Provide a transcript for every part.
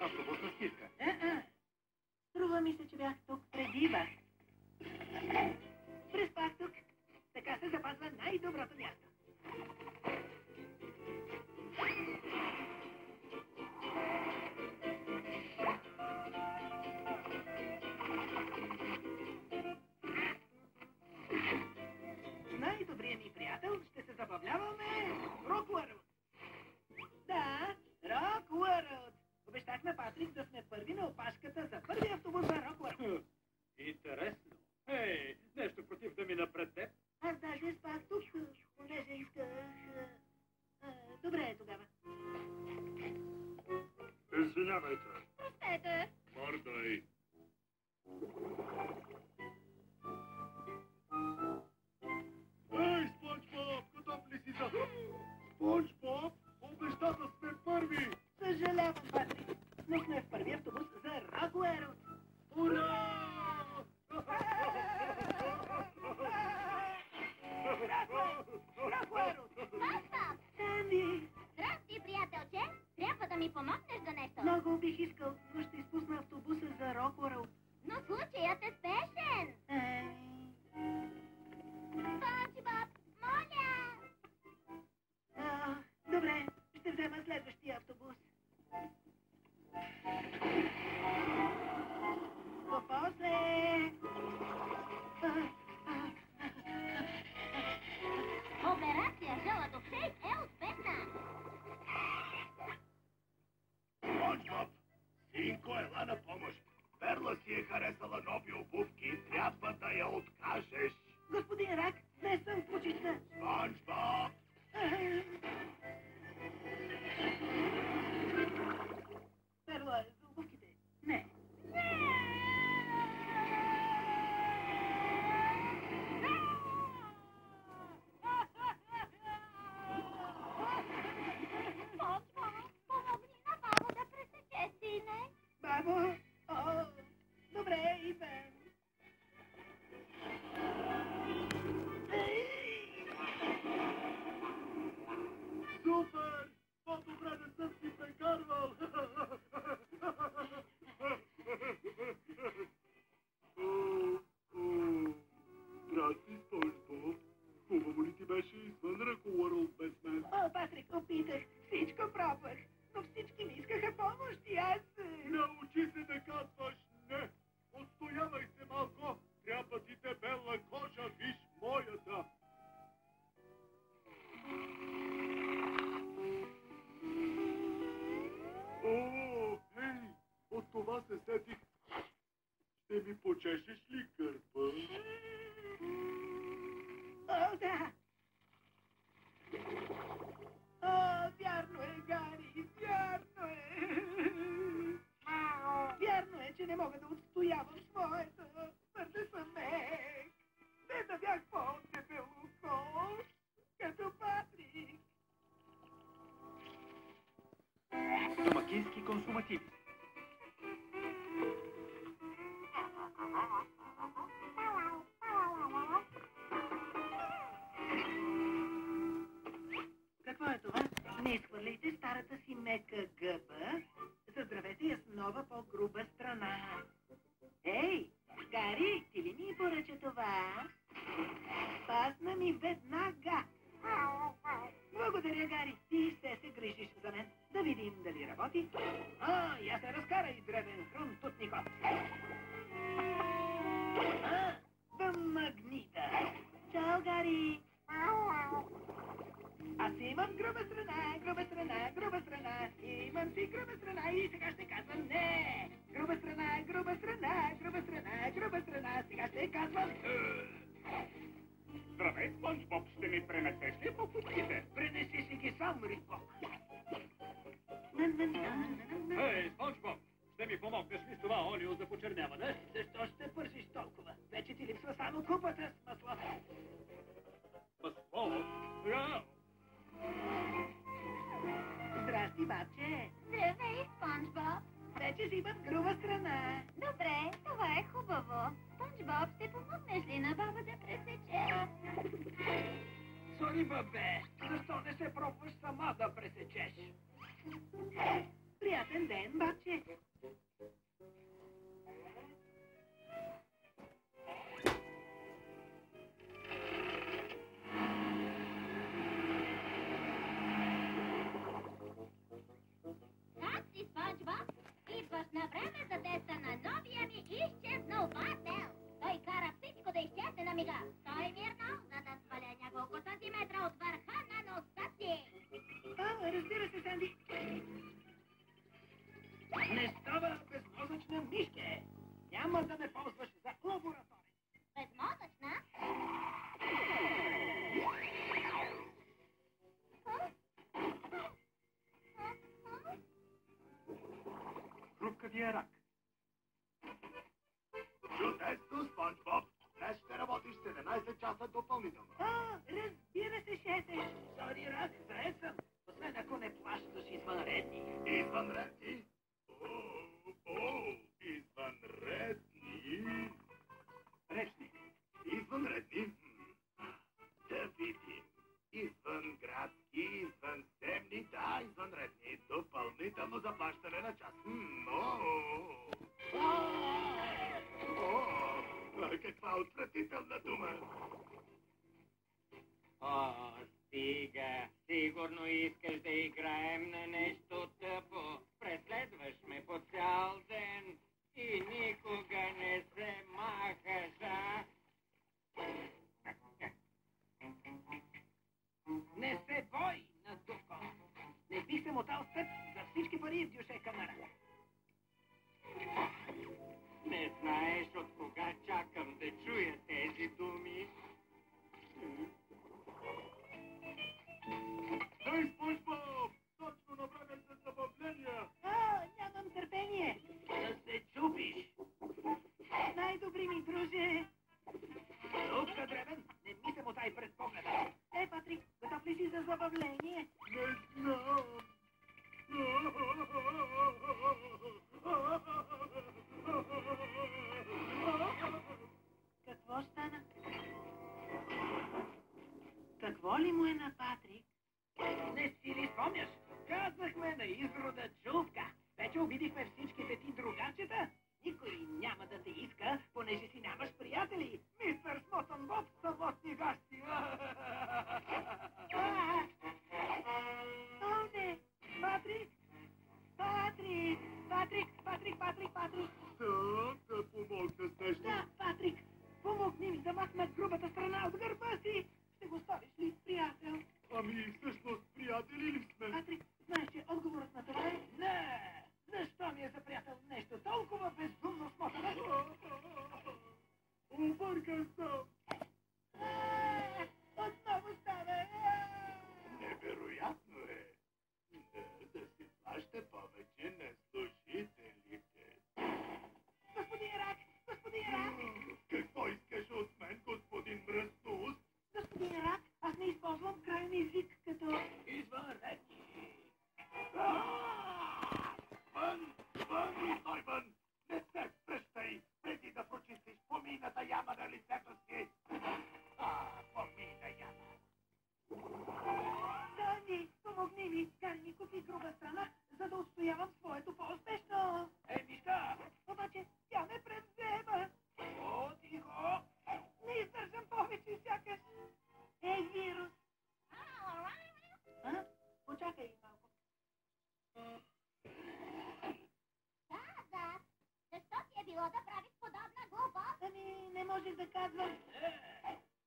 автобусна спирка. Струва ми се, че бях тук преди вас. Преспах тук. Така се запазва най-доброто място. Най-добрият ми приятел ще се забавляваме в Рокворуд. Да, Рокворуд. Обещах на Патрик да сме първи на опашката за първи автобус за Рокворуд. Интересно. Ей, нещо против да мина пред теб? Аз даже спах тук, понеже исках... Добре е тогава. Извинявайте. Простете. Мордай. Ей, Спанч Боб, готов ли си за... Спанч Боб, обеща да сме първи. Съжалявам, Патрик, но сме в първи автобус за Рокворуд. Ура! Рокворуд! Папа! Санди! Здрасти, приятелче! Трябва да ми помогнеш за нещо. Много бих искал, но ще изпусна автобуса за Рокворуд. Но случаят е спешен. Спанч Боб, моля! Добре, ще взема следващия автобус. До после! Операция Жълъдов шейк е успешна. Спанч Боб, синко, ела на помощ. Перла си е харесала нови обувки, трябва да я откажеш. Господин Рак, не съм почиста. Спанч Боб! Перла, за обувките. Не. Спанч Боб, помогни на баба да пресече сине. Бабо, добре, идем. Супер! По-добре не съм си прекарвал! Здрасти, Спанч Боб. Хубаво ли ти беше извън Рокворуд без мен? Патрик, опитах. Всичко пробвах. Но всички ми искаха помощ и аз... Научи се да казваш не! Отстоявай се малко! Трябва ти дебела кожа, виж моята! О, ей! От това се сетих. Ще ми почешеш ли гърба? Да. Вярно е, Гари, вярно е. Вярно е, че не мога да отстоявам своето. Твърде съм мек. Не да бях по-дебелоко, като Патрик. Домакински консумативи. Какво е това? Не изхвърляйте старата си мека гъба. Заздравете я с нова по-груба страна. Ей, Гари, ти ли ми поръча това? Пасна ми веднага. Благодаря, Гари. Ти ще се грижиш за мен. Да видим дали работи. Я се разкарай, древен хрунтутнико. Да магнита. Чао, Гари. Аз имам груба страна, груба страна, груба страна. Имам си груба страна и сега ще казвам не. Груба страна, груба страна, груба страна, груба страна. Сега ще казвам... Здравей, Спанч Боб, ще ми пренесеш ли покупките? Пренеси си ги сам, Ринко. Ей, Спанч Боб, ще ми помогнеш ли с това олио за почерняване? Защо ще пърсиш толкова? Вече ти липсва само купата с масло. Масло? Здрасти, бабче. Здравей, Спанч Боб. Вече си имам груба страна. Добре, това е хубаво. Спанч Боб, ще помогнеш ли на баба да пресече? Сори, бабе. Защо не се пробваш сама да пресечеш? Приятен ден, бабче. Как си, Спанч Боб? Идваш на време за теста на новия ми изчезнувател. Той кара всичко да изчезне на мига. Стой мирно, за да сваля няколко сантиметра от върха на носа ти. Разбира се, Санди. Не става безмозъчна мишке. Няма да ме ползваш за лаборатория. Безмозъчна? Хрупкавия рак. Чудесно, Спанч Боб. Днес ще работиш 17 часа допълнително. Разбира се, шефе. Сори, рак, заед съм. Освен ако не плащаш извънредни. Извънредни? Извънредни? Речник. Извънредни? Да видим. Извънградски, извънземни, да, извънредни. Допълнително заплащане на час. Каква отвратителна дума. О, стига. Сигурно искаш да играем на нещо тъпо. Преследваш ме по цял ден и никога не се махаш, а? Не се бой, надувко. Не бих се мотал с теб за всички пари в дюше камара. Не знаеш от кога чакам да чуя тези думи. Ей, Спанч Боб! Точно на време за забавления! Нямам търпение. Да се чупиш. Най-добри ми друже. Тук, древен, не ми се мотай пред погледа. Патрик, готов ли си за забавление? Не знам! Какво стана? Какво ли му е на Патрик? Не си ли спомняш? Казахме на изрода чувка. Вече обидихме всичките ти другачета. Никой няма да те иска, понеже си нямаш приятели. Мистер Смотън Боб, самотни гости. О, не! Патрик! Патрик! Патрик! Патрик! Патрик! Патрик! Да помогна с нещо. Да, Патрик! Помогни ми да махна грубата страна от гърба си! Ще го сториш ли, приятел? Ами, всъщност, приятели ли сме? Патрик, знаеш, че отговорът на това е не! Защо ми е за приятел нещо толкова безумно смотано? Объркан съм. Отново става! Невероятно е. Да си плаща повече на служителите. Господин Рак! Господин Рак! Какво искаш от мен, господин Мръснус? Господин Рак, аз не използвам крайен език като извънредни. Вън! Вън и той вън! Не се връщай, преди да прочистиш помийната яма на лицето си! Помийна яма! Санди, помогни ми! Кари ми купи груба страна, за да отстоявам своето по-успешно! Мишка! Обаче тя ме превзема! О, тихо! Не издържам повече сякаш! Вирус! Почакай малко. Да. Защо ти е било да правиш подобна глупост? Не можех да казвам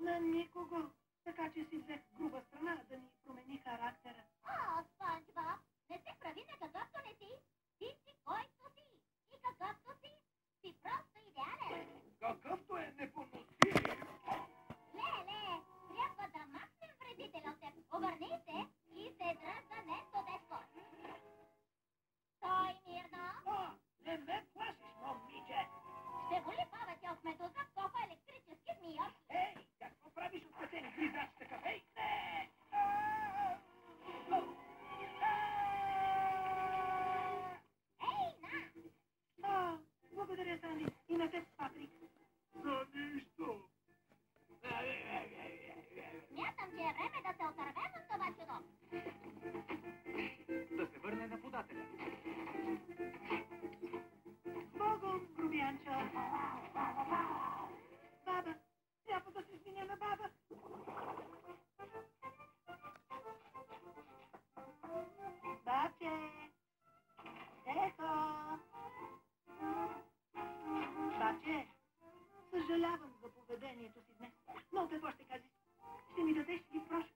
на никого. Така че си взех груба страна да ни промени характера. О, Спанч Боб, не се прави на какъвто не си. Ти си който си. И какъвто си просто идеален. Какъвто е непоносим! Леле, трябва да махнем вредителя от теб. Обърни се и се дръжда нещо детко. Стой мирно. Не ме плашиш, момиче! Ще боли повече от медуза, колко електрически змийот. Какво правиш от катени гризачета кафе? Не! На! Благодаря, Санди. И на теб, Патрик. За нищо! Смятам, че е време да се отървем от това чудо. Да се върне на подателя. Съжалявам за поведението си днес. Но какво ще кажеш? Ще ми дадеш ли прошка?